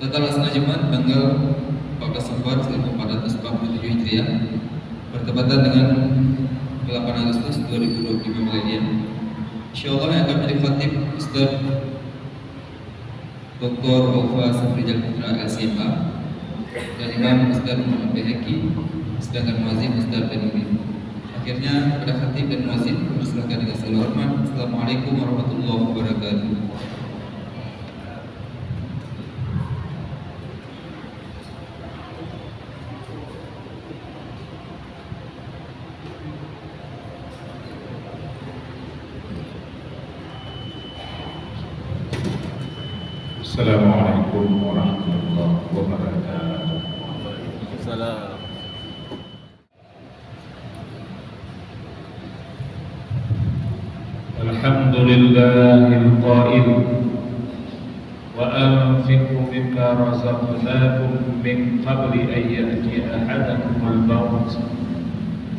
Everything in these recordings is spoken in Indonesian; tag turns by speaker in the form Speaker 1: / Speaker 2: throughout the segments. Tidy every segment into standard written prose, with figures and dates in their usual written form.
Speaker 1: Total laksana Jumat tanggal 14 Safar 1447 Hijriah bertepatan dengan 8 Agustus 2025 milenial. Insyaallah yang akan menjadi khatib Ustaz Dr. Aufa Safrijal Putra LCMA dan Imam Ustaz Muhammad Beheki, sedangkan muazzin Ustaz Danuri. Akhirnya kepada khatib dan muazzin persilakan dengan segala hormat. Assalamualaikum warahmatullahi wabarakatuh.
Speaker 2: Assalamualaikum warahmatullahi wabarakatuh.
Speaker 3: Waalaikumsalam.
Speaker 2: Alhamdulillahil qail wa anfiqu mimma razaqnakum min qabli an ya'tiya ahadakumul maut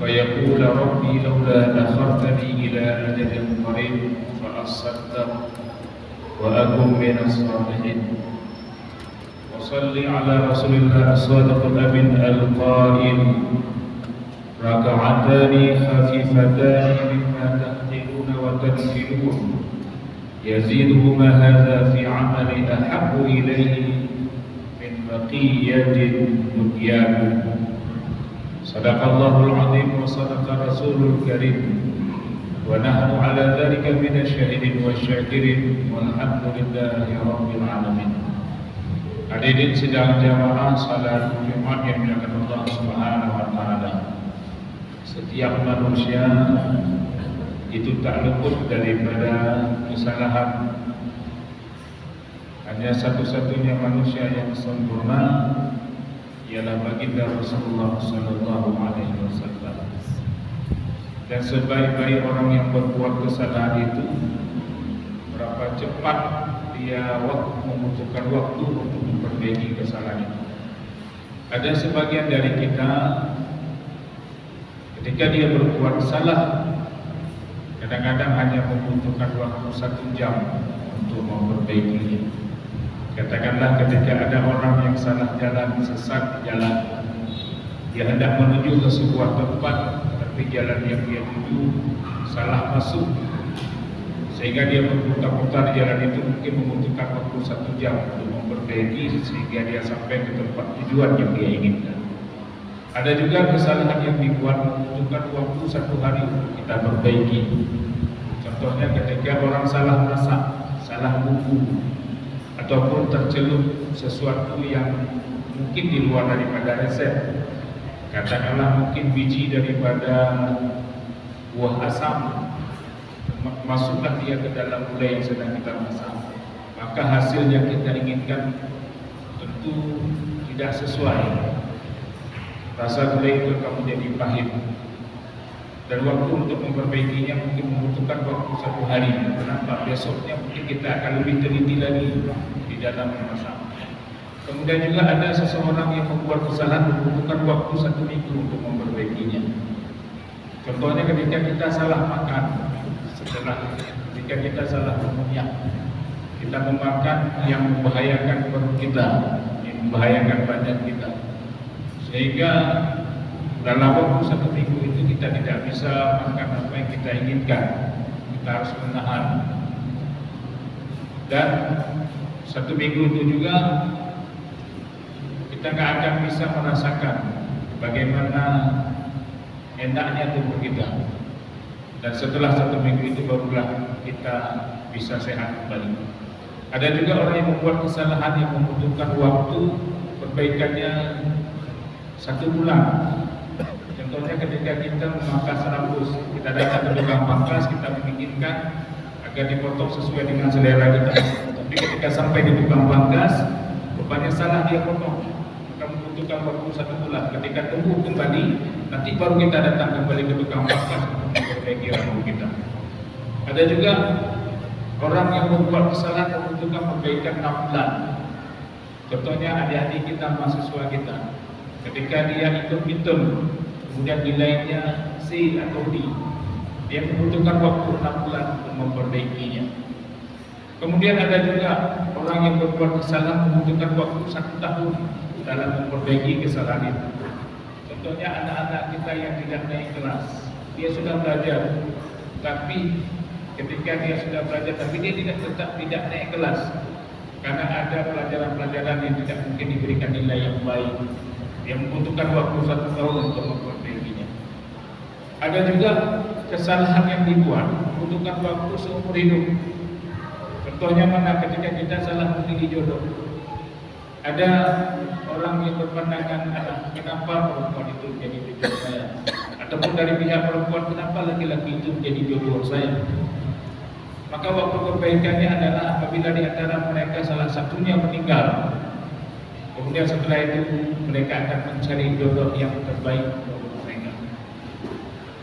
Speaker 2: fayaqula rabbi lawla akhartani ila ajalin qarib fa asaddaq wa akum minas salihin. Wa salli ala rasulillah as-sadiqil amin al-qail raka'atani khafifatani mimma tahqiluna wa tadkhilun yaziduhuma hadha fi 'amali ahabbu ilayhi min baqiyati dunyakum. Sadaqallahul 'azim wa sadaqa rasulul karim wa nahnu ala dhalika minasyahidin wasyakirin walhamdulillahi rabbil alamin. Hadirin sidang jamaah salat Jumat yang dimuliakan Allah Subhanahu wa taala. Setiap manusia itu tak luput daripada kesalahan. Hanya satu-satunya manusia yang sempurna ialah baginda Rasulullah sallallahu alaihi wasallam. Dan sebaik-baik orang yang berbuat kesalahan itu, berapa cepat dia membutuhkan waktu untuk memperbaiki kesalahan itu. Ada sebagian dari kita, ketika dia berbuat salah, kadang-kadang hanya membutuhkan waktu 1 jam untuk memperbaikinya. Katakanlah ketika ada orang yang salah jalan, sesat jalan, dia hendak menuju ke sebuah tempat, tapi jalan yang dia tuju salah masuk, sehingga dia berputar-putar jalan itu, mungkin membutuhkan waktu 1 jam untuk memperbaiki sehingga dia sampai ke tempat tujuan yang dia inginkan. Ada juga kesalahan yang dibuat membutuhkan waktu 1 hari untuk kita perbaiki. Contohnya ketika orang salah masak, salah bumbu, ataupun tercelup sesuatu yang mungkin di luar daripada resep. Katakanlah mungkin biji daripada buah asam, masuklah dia ke dalam gulai yang sedang kita masak, maka hasil yang kita inginkan tentu tidak sesuai. Rasa gulai itu akan menjadi pahit, dan waktu untuk memperbaikinya mungkin membutuhkan waktu 1 hari. Kenapa? Besoknya mungkin kita akan lebih teliti lagi di dalam memasak. Kemudian juga ada seseorang yang membuat kesalahan membutuhkan waktu 1 minggu untuk memperbaikinya. Contohnya ketika kita salah makan, ketika kita salah mengunyah, kita memakan yang membahayakan perut kita, yang membahayakan badan kita, sehingga dalam waktu 1 minggu itu kita tidak bisa makan apa yang kita inginkan. Kita harus menahan. Dan 1 minggu itu juga kita nggak akan bisa merasakan bagaimana enaknya tubuh kita. Dan setelah 1 minggu itu barulah kita bisa sehat kembali. Ada juga orang yang membuat kesalahan yang membutuhkan waktu perbaikannya 1 bulan. Contohnya ketika kita memangkas rambut, kita datang ke tukang pangkas, kita menginginkan agar dipotong sesuai dengan selera kita. Tapi ketika sampai di tukang pangkas, rupanya salah dia potong. Membutuhkan waktu 1 bulan. Ketika tumbuh kembali, nanti baru kita datang kembali ke tukang pangkas untuk memperbaiki rambut kita. Ada juga orang yang membuat kesalahan membutuhkan perbaikan 6 bulan. Contohnya adik-adik kita, mahasiswa kita, ketika dia hitung-hitung, kemudian nilainya C atau D, dia membutuhkan waktu 6 bulan untuk memperbaikinya. Kemudian ada juga orang yang berbuat kesalahan membutuhkan waktu 1 tahun dalam memperbaiki kesalahan itu. Contohnya anak-anak kita yang tidak naik kelas. Dia sudah belajar, tapi ketika dia sudah belajar, tapi dia tetap tidak naik kelas karena ada pelajaran-pelajaran yang tidak mungkin diberikan nilai yang baik. Dia membutuhkan waktu 1 tahun untuk memperbaikinya. Ada juga kesalahan yang dibuat membutuhkan waktu seumur hidup. Contohnya mana ketika kita salah memilih jodoh. Ada orang yang berpandangan, kenapa perempuan itu jadi jodoh saya? Ataupun dari pihak perempuan, kenapa laki-laki itu jadi jodoh saya? Maka waktu perbaikannya adalah apabila di antara mereka salah satunya meninggal. Kemudian setelah itu mereka akan mencari jodoh yang terbaik untuk mereka.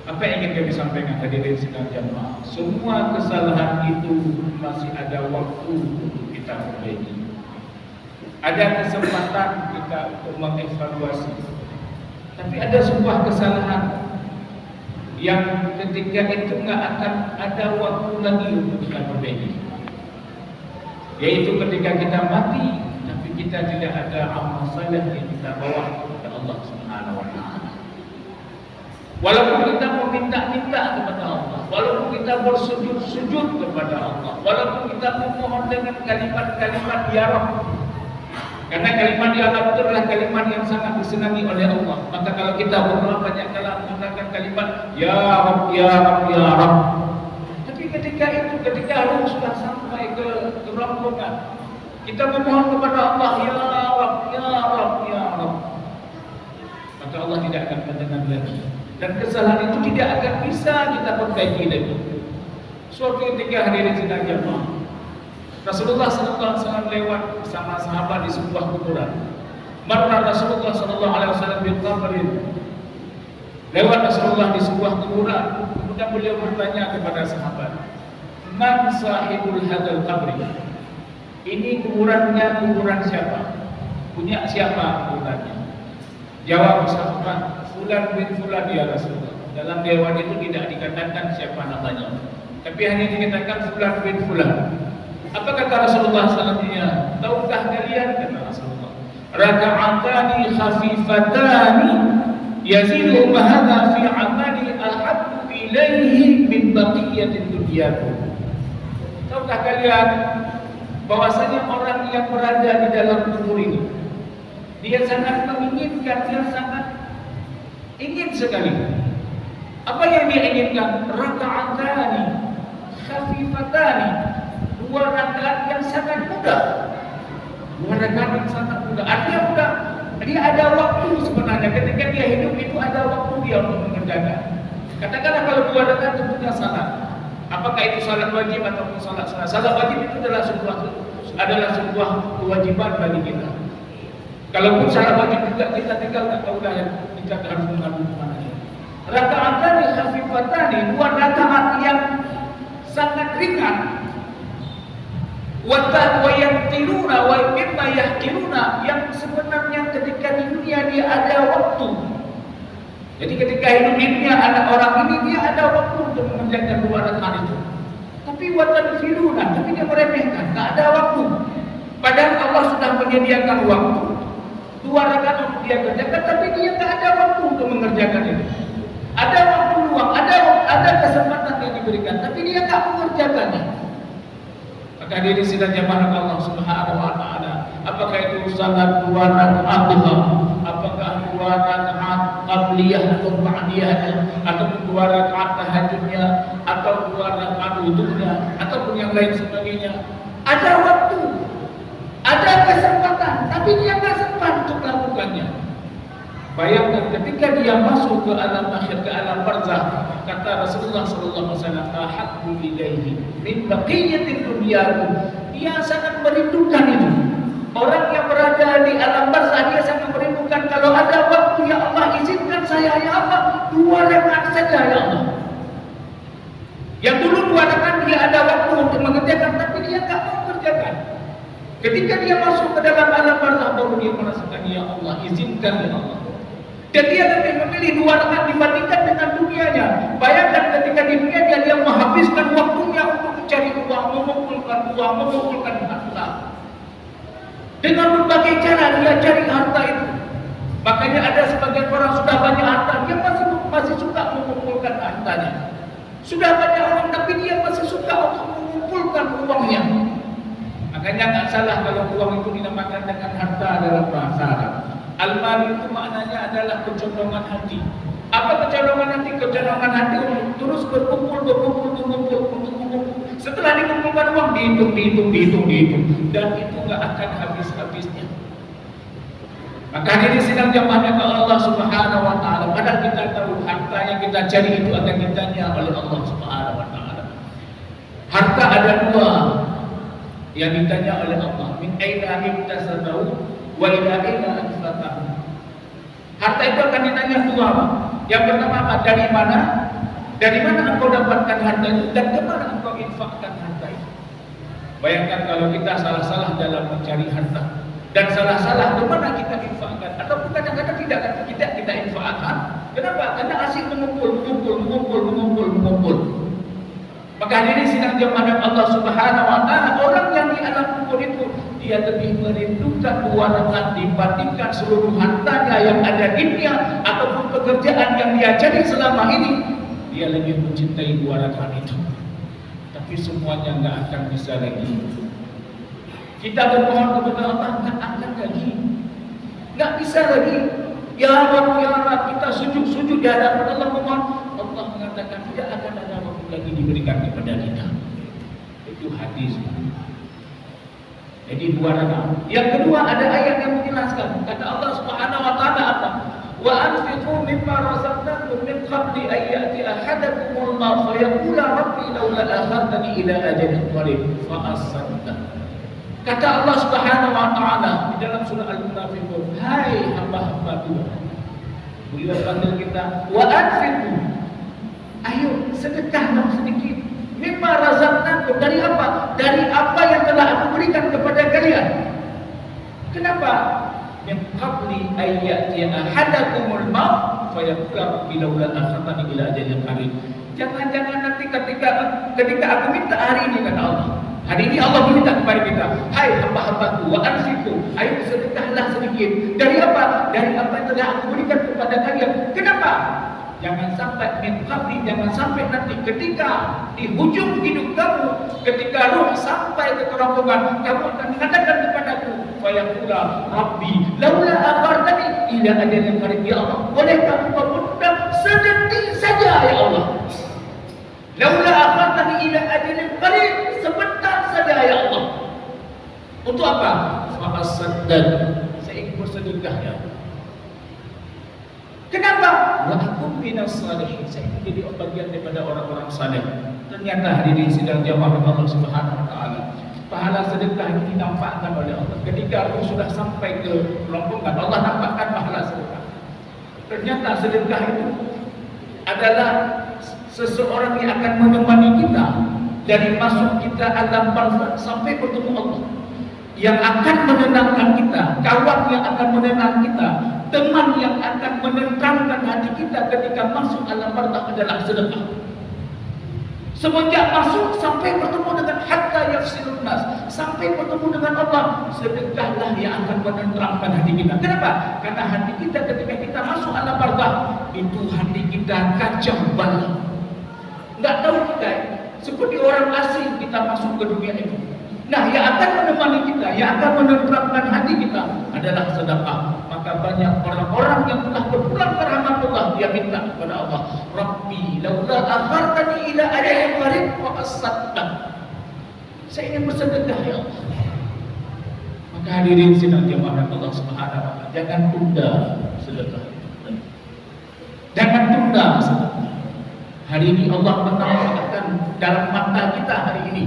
Speaker 2: Apa yang ingin kami sampaikan hadirin sidang jamaah? Semua kesalahan itu masih ada waktu untuk kita perbaiki. Ada kesempatan kita untuk mengevaluasi. Tapi ada sebuah kesalahan yang ketika itu nggak akan ada waktu lagi untuk kita perbaiki. Yaitu ketika kita mati, tapi kita tidak ada amal saleh yang kita bawa kepada Allah Subhanahu wa taala. Walaupun kita meminta-minta kepada Allah, walaupun kita bersujud-sujud kepada Allah, walaupun kita memohon dengan kalimat-kalimat ya Rabb. Karena kalimat ya Rabb itu adalah kalimat yang sangat disenangi oleh Allah. Maka kalau kita berdoa banyak kali menggunakan kalimat ya Rabb, ya Rabb, ya Rabb. Tapi ketika ruh sudah sampai ke rombongan, kita memohon kepada Allah ya Rabb, ya Rabb, ya Rabb. Maka Allah tidak akan mendengar lagi. Dan kesalahan itu tidak akan bisa kita perbaiki lagi. Suatu ketika hadirin sidang jamaah, Rasulullah SAW lewat bersama sahabat di sebuah kuburan. Marra Rasulullah SAW bil qabrin. Lewat Rasulullah di sebuah kuburan. Kemudian beliau bertanya kepada sahabat, man sahibul hadal qabri? Ini kuburannya kuburan siapa? Punya siapa kuburannya? Jawab sahabat, fulan bin fulan ya Rasulullah. Dalam dewan itu tidak dikatakan siapa namanya, tapi hanya dikatakan fulan bin fulan. Apa kata Rasulullah SAW? Tahukah kalian, kata Rasulullah, raka'atani khafifatani yazilu mahadha fi amali ahabbu ilaihi min baqiyatin dunyakum. Tahukah kalian bahwasanya orang yang berada di dalam kubur ini, dia sangat menginginkan, dia sangat ingin sekali. Apa yang dia inginkan? Raka'atani khafifatani, 2 rakaat yang sangat mudah. 2 rakaat yang sangat mudah. Artinya mudah. Dia ada waktu sebenarnya. Ketika dia hidup itu ada waktu dia untuk mengerjakan. Katakanlah kalau 2 rakaat tentunya salat. Apakah itu salat wajib ataupun salat sunnah? Salat wajib itu adalah sebuah kewajiban bagi kita. Kalaupun salat wajib juga kita tinggal tak tahu dah yang kita harus mengambil mana. Rakaatani khafifatani, 2 rakaat yang sangat ringan. Wa yaqtiluna wa mimma yahqiluna, yang sebenarnya ketika di dunia dia ada waktu. Jadi ketika hidup di dunia ada orang ini dia ada waktu untuk mengerjakan 2 rakaat itu. Tapi wa tanfiluna, tapi dia meremehkan, tak ada waktu. Padahal Allah sudah menyediakan waktu 2 rakaat untuk dia kerjakan, tapi dia tak ada waktu untuk mengerjakan itu. Ada waktu luang, ada kesempatan yang diberikan, tapi dia tak mengerjakannya. Maka diri sidang jamaah Allah Subhanahu wa taala, apakah itu salat 2 rakaat duha, apakah 2 rakaat qabliyah atau ba'diyah, atau 2 rakaat tahajudnya, atau 2 rakaat wudunya, ataupun yang lain sebagainya. Ada waktu, ada kesempatan, tapi dia tak sempat untuk melakukannya. Bayangkan ketika dia masuk ke alam akhir, ke alam barzakh, kata Rasulullah sallallahu alaihi wasallam, ahabbu ilaihi min baqiyatin dunyakum. Dia sangat merindukan itu. Orang yang berada di alam barzakh dia sangat merindukan, kalau ada waktu ya Allah izinkan saya ya Allah 2 rakaat saja ya Allah. Yang dulu 2 rakaat dia ada waktu untuk mengerjakan, tapi dia tak mau mengerjakan. Ketika dia masuk ke dalam alam barzakh baru dia merasakan ya Allah izinkan ya Allah. Dan dia lebih memilih 2 rakaat dibandingkan dengan dunianya. Bayangkan ketika di dunia dia menghabiskan waktunya untuk cari uang, mengumpulkan harta. Dengan berbagai cara dia cari harta itu. Makanya ada sebagian orang sudah banyak harta, dia masih suka mengumpulkan hartanya. Sudah banyak orang, tapi dia masih suka untuk mengumpulkan uangnya. Makanya nggak salah kalau uang itu dinamakan dengan harta dalam bahasa Arab. Al-mal itu maknanya adalah kecondongan hati. Apa kecondongan hati? Kecondongan hati untuk terus berkumpul. Setelah dikumpulkan uang, dihitung. Dan itu nggak akan habis-habisnya. Maka hadirin sidang jamaah Allah Subhanahu wa taala, padahal kita tahu harta yang kita cari itu akan ditanya oleh Allah Subhanahu wa taala. Harta ada dua yang ditanya oleh Allah, min aina iktasabahu wa ila aina anfaqahu. Harta itu akan ditanya dua. Yang pertama apa? Dari mana? Dari mana engkau dapatkan harta itu dan ke mana engkau infakkan harta itu? Bayangkan kalau kita salah-salah dalam mencari harta dan salah-salah ke mana kita infakkan, ataupun kadang-kadang tidak kita infakkan. Kenapa? Karena asyik mengumpul. Maka hadirin sidang jamaah Allah Subhanahu wa taala, orang yang di alam kubur itu dia lebih merindukan kewaratan dibandingkan seluruh hartanya yang ada di dunia ataupun pekerjaan yang dia cari selama ini. Dia lebih mencintai kewaratan itu. Tapi semuanya nggak akan bisa lagi. Kita bermohon kepada Allah, nggak akan lagi, nggak bisa lagi. Ya Rabb, kita sujud di hadapan Allah memohon. Allah mengatakan tidak akan ada waktu lagi diberikan kepada kita. Itu hadis. Jadi dua rakaat. Yang kedua ada ayat yang menjelaskan. Kata Allah Subhanahu wa taala apa? Wa anfiqu mimma razaqnakum min qabli an ya'ti ahadakumul maut fa yaqula rabbi laula akhartani ila ajalin qarib fa asaddaq. Kata Allah Subhanahu wa taala di dalam surah Al-Munafiqun, hai hamba-hambaku. Beliau panggil kita, wa anfiqu. Ayo sedekah dong sedikit. Mimma razaqnakum, dari apa? Dari apa yang telah aku berikan kepada kalian. Kenapa? Min qabli ayyati ahadakumul maut fa yaqulu rabbi laula akhartani ila ajalin qarib. Jangan-jangan nanti ketika aku minta hari ini, kata Allah. Hari ini Allah meminta kepada kita, hai hamba-hambaku, wa anfiqu, ayo sedekahlah sedikit. Dari apa? Dari apa yang telah aku berikan kepada kalian. Kenapa? Jangan sampai min qabli, jangan sampai nanti ketika di hujung hidup kamu, ketika ruh sampai ke kerongkongan, kamu akan mengatakan kepadaku, fa yaqula rabbi laula akhartani ila ajalin qarib. Ya Allah, bolehkah engkau menunda sedetik saja ya Allah? Laula akhartani ila ajalin qarib, sebentar saja ya Allah. Untuk apa? Fa asaddaq, saya ingin bersedekah ya Allah. Kenapa? Wa akum minas salihin, saya ingin jadi bagian daripada orang-orang saleh. Ternyata hadirin sidang jamaah Allah Subhanahu wa taala, pahala sedekah ini dinampakkan oleh Allah. Ketika aku sudah sampai ke rombongan, Allah nampakkan pahala sedekah. Ternyata sedekah itu adalah seseorang yang akan menemani kita dari masuk kita alam barzakh sampai bertemu Allah, yang akan menenangkan kita, kawan yang akan menenang kita, teman yang akan menenangkan hati kita ketika masuk alam barzakh adalah sedekah. Semenjak masuk sampai bertemu dengan hatta yafsilun nas, sampai bertemu dengan Allah, sedekahlah yang akan menenangkan hati kita. Kenapa? Karena hati kita ketika kita masuk alam barzakh itu hati kita kacau balau. Nggak tahu kita, seperti orang asing kita masuk ke dunia itu. Nah, yang akan menemani kita, yang akan menenangkan hati kita adalah sedekah. Maka banyak orang-orang yang telah berpulang ke rahmatullah, dia minta kepada Allah, Rabbi laula akhartani ila ajalin qarib fa asaddaq. Saya ingin bersedekah ya Allah. Maka hadirin sidang jamaah Allah Subhanahu wa taala, jangan tunda sedekah. Jangan tunda sedekah. Hari ini Allah menampakkan dalam mata kita hari ini.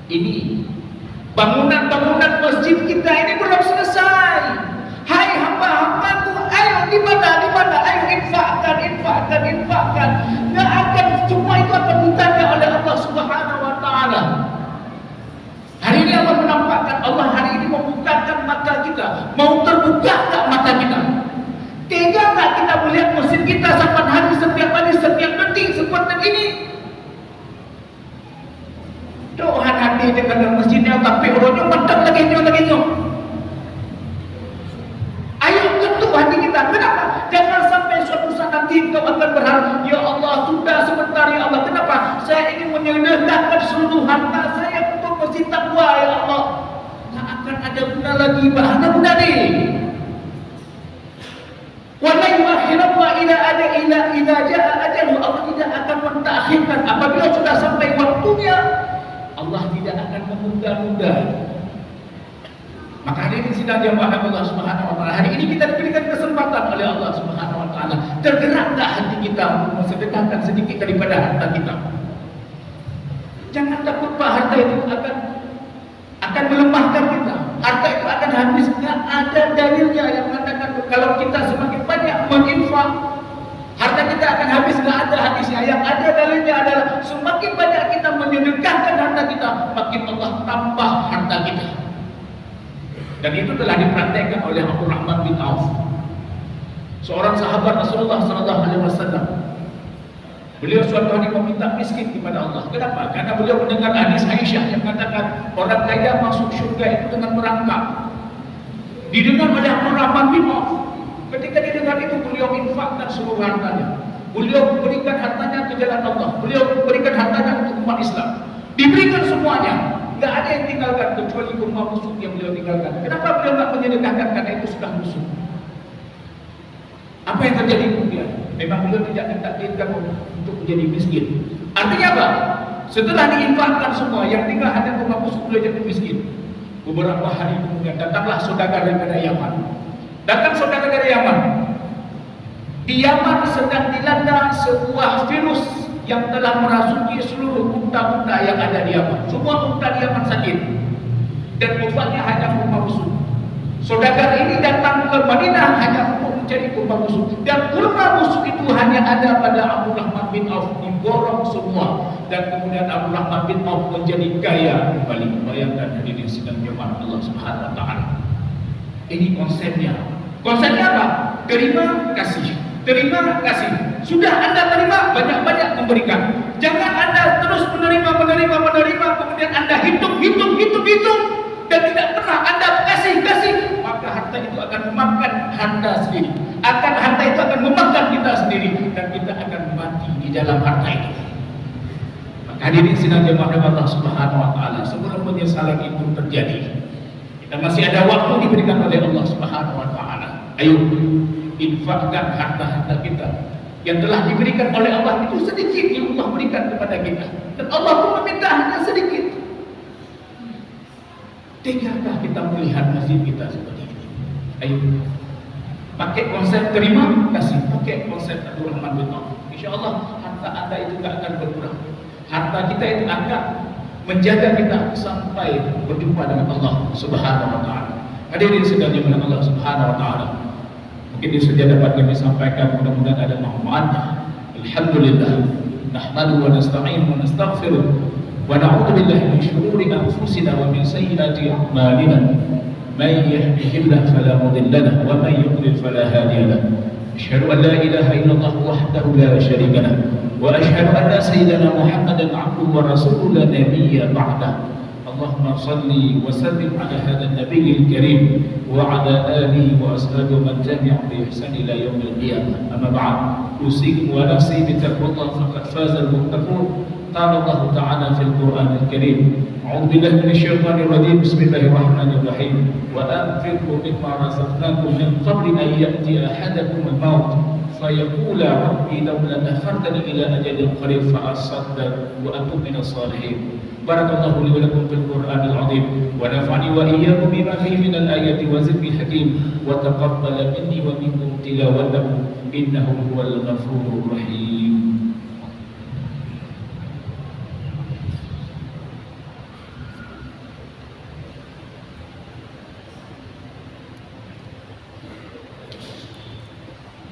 Speaker 2: Ini bangunan-bangunan masjid kita ini belum selesai. Hai hamba-hambaku, ayo di mana? Ayo infakkan. Nggak akan, semua itu akan ditanya oleh Allah Subhanahu wa taala. Hari ini Allah menampakkan, Allah hari ini membukakan mata kita. Mau terbuka tak mata kita? Tega tak kita melihat masjid kita setiap hari, setiap detik seperti ini?
Speaker 4: Tuhan hati dengan masjidnya tapi orangnya mantap lagi nyo. Ayo ketuk hati kita. Kenapa? Jangan sampai suatu saat nanti kau akan berharap, ya Allah, tunda sebentar ya Allah. Kenapa? Saya ingin menyedekahkan seluruh harta saya untuk masjid takwa ya Allah. Tak akan ada guna lagi, bahana guna ni. Wa la yuakhirullah ila jaa ajalu. Allah tidak akan mentakhirkan apabila sudah sampai waktunya. Allah tidak akan menunda-nunda. Maka hari ini sidang jamaah Allah Subhanahu wa taala. Hari ini kita diberikan kesempatan oleh Allah Subhanahu wa taala. Tergeraklah hati kita untuk mensedekahkan sedikit daripada harta kita. Jangan takut Pak, harta itu akan melemahkan kita. Harta itu akan habis. Tidak ada dalilnya yang mengatakan kalau kita semakin banyak menginfak, harta kita akan habis. Tidak ada habisnya. Yang ada dalilnya adalah semakin banyak kita menyedekahkan harta kita, makin Allah tambah harta kita. Dan itu telah dipraktekkan oleh Abdurrahman bin Auf, seorang sahabat Rasulullah SAW. Beliau suatu hari meminta miskin kepada Allah. Kenapa? Karena beliau mendengar hadis Aisyah yang mengatakan orang kaya masuk syurga itu dengan merangkak. Didengar oleh Abdurrahman bin Auf. Ketika didengar itu, beliau infakkan seluruh hartanya. Beliau berikan hartanya ke jalan Allah. Beliau berikan hartanya untuk umat Islam. Diberikan semuanya. Tidak ada yang tinggalkan kecuali kurma busuk yang beliau tinggalkan. Kenapa beliau tidak menyedekahkan? Karena itu sudah busuk. Apa yang terjadi kemudian? Memang beliau tidak ditakdirkan untuk menjadi miskin. Artinya apa? Setelah diinfakkan semua, yang tinggal hanya kurma busuk, beliau jadi miskin. Beberapa hari kemudian datanglah saudagar daripada Yaman. Datang saudagar dari Yaman. Di Yaman sedang dilanda sebuah virus yang telah merasuki seluruh unta-unta yang ada di Yaman. Semua unta di Yaman sakit. Dan obatnya hanya kurma busuk. Saudagar ini datang ke Madinah hanya untuk mencari kurma busuk. Dan kurma busuk itu hanya ada pada Abdurrahman bin Auf. Diborong semua. Dan kemudian Abdurrahman bin Auf menjadi kaya kembali. Bayangkan hadirin sidang jemaah Allah Subhanahu wa taala. Ini konsepnya. Konsepnya apa? Terima kasih. Terima kasih. Sudah Anda terima, banyak-banyak memberikan. Jangan Anda terus menerima, kemudian Anda hitung, dan tidak pernah Anda kasih. Maka harta itu akan memakan Anda sendiri. Harta itu akan memakan kita sendiri, dan kita akan mati di dalam harta itu. Maka hadirin sidang jemaah Allah Subhanahu wa taala, sebelum penyesalan itu terjadi, kita masih ada waktu diberikan oleh Allah Subhanahu wa taala. Ayo infakkan harta-harta kita yang telah diberikan oleh Allah. Itu sedikit yang Allah berikan kepada kita, dan Allah pun meminta hanya sedikit. Tegakah kita melihat masjid kita seperti ini? Ayo pakai konsep terima kasih, pakai konsep Abdurrahman bin Auf. InsyaAllah harta Anda itu tidak akan berkurang. Harta kita itu akan menjaga kita sampai berjumpa dengan Allah Subhanahu wa taala. Hadirin sekalian dengan Allah Subhanahu wa taala, mungkin ini saja dapat kami sampaikan, mudah-mudahan ada manfaatnya. Alhamdulillah, nahmaduhu wa nasta'inu wa nastaghfiruh wa na'udzu billahi min shururi anfusina wa min sayyiati a'malina. Man yahdihillahu fala mudilla lahu wa man yudlil fala hadiya lahu. Asyhadu an la ilaha illallah wahdahu la syarika lahu wa asyhadu anna sayyidana Muhammadan 'abduhu wa rasuluhu la nabiyya ba'dahu. اللهم صل وسلم على هذا النبي الكريم وعلى آله وأصحابه ومن تبعهم بإحسان إلى يوم القيامة. أما بعد، أوصيكم ونفسي بتقوى الله فقد فاز المتقون. قال الله تعالى في القرآن الكريم: أعوذ بالله من الشيطان الرجيم، بسم الله الرحمن الرحيم، وأنفقوا مما رزقناكم من قبل أن يأتي أحدكم الموت فيقول ربي لولا أخرتني إلى أجل قريب فأصدق وأكن من الصالحين. بارك الله لي ولكم في القرآن العظيم ونفعني وإياكم بما فيه من الآيات وذكر الحكيم وتقبل مني ومنكم تلاوته إنه هو الغفور الرحيم.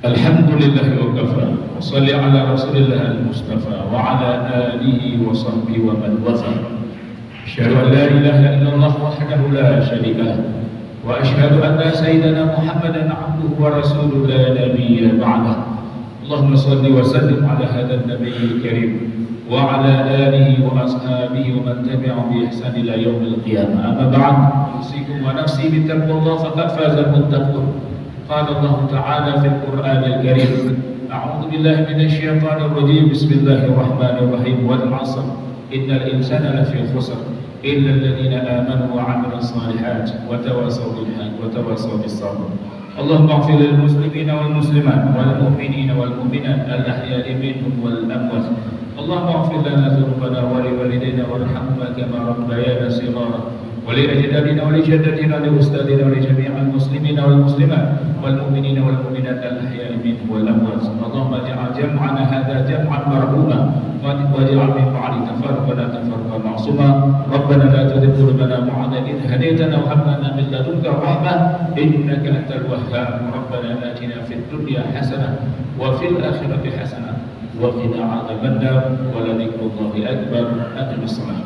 Speaker 4: Alhamdulillah wa kafa, wa salli ala rasulillah al-mustafa wa ala alihi wa sahbihi wa man wafa. Asyhadu an la ilaha illallah wahdahu la syarika lahu wa asyhadu anna sayyidana Muhammadan 'abduhu wa rasuluhu la nabiyya ba'dahu. Allahumma salli wa sallim ala hadzal nabiyil karim وعلى آله وأصحابه ومن تبعهم بإحسان إلى يوم القيامة. أما بعد، أوصيكم ونفسي بتقوى الله فقد فاز المتقون. قال الله تعالى في القرآن الكريم: أعوذ بالله من الشيطان الرجيم، بسم الله الرحمن الرحيم، والعصر إن الإنسان لفي خسر إلا الذين آمنوا وعملوا الصالحات وتواصوا بالحق وتواصوا بالصبر. اللهم اغفر للمسلمين والمسلمات والمؤمنين والمؤمنات الأحياء منهم والأموات. اللهم اغفر لنا ذنوبنا ولوالدينا وارحمهما كما ربيانا صغارا، ولأجدادنا ولجدتنا ولأستاذنا ولجميع المسلمين والمسلمات والمؤمنين والمؤمنات الأحياء منهم والأموات. اللهم اجعل جمعنا هذا جمعا مرحوما، واجعل من بعد تفرقنا تفرقا معصوما. ربنا لا تزغ قلوبنا بعد إذ هديتنا وهب لنا من لدنك رحمة إنك أنت الوهاب. ربنا آتنا في الدنيا حسنة وفي الآخرة حسنة وقنا عذاب النار، ولذكر الله أكبر. أقم الصلاة.